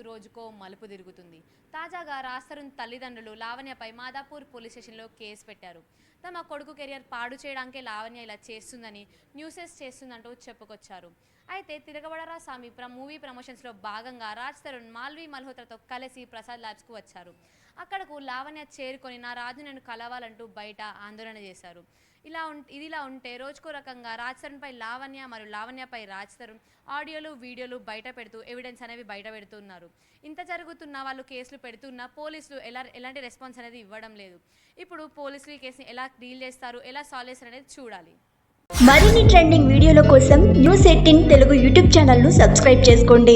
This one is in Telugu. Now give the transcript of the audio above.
కేసు రోజుకో మలుపు తిరుగుతుంది. తాజాగా రాజ్ తరుణ్ తల్లిదండ్రులు లావణ్యపై మాదాపూర్ పోలీస్ స్టేషన్లో కేసు పెట్టారు. తమ కొడుకు కెరియర్ పాడు చేయడానికే లావణ్య ఇలా చేస్తుందని, న్యూసెస్ చేస్తుందంటూ చెప్పుకొచ్చారు. అయితే తిరగబడరా సామి మూవీ ప్రమోషన్స్లో భాగంగా రాజ్ తరుణ్ మాల్వి మల్హోత్రాతో కలిసి ప్రసాద్ ల్యాబ్స్కు వచ్చారు. అక్కడకు లావణ్య చేరుకొని నా రాజు నన్ను కలవాలంటూ బయట ఆందోళన చేశారు. ఇదిలా ఉంటే రోజుకో రకంగా రాజ్ తరుణ్పై లావణ్య మరియు లావణ్యపై రాజ్ తరుణ్ ఆడియోలు వీడియోలు బయట పెడుతూ ఎవిడెన్స్ అనేవి బయట పెడుతున్నారు. ఇంత జరుగుతున్నా వాళ్ళు కేసులు పెడుతున్నా పోలీసులు ఎలాంటి రెస్పాన్స్ అనేది ఇవ్వడం లేదు. ఇప్పుడు పోలీసులు ఈ కేసుని ఎలా డీల్ చేస్తారు, ఎలా సాల్వ్ చేస్తారు అనేది చూడాలి. మరిన్ని ట్రెండింగ్ వీడియోల కోసం న్యూస్ 18 తెలుగు యూట్యూబ్ ఛానల్ను సబ్స్క్రైబ్ చేసుకోండి.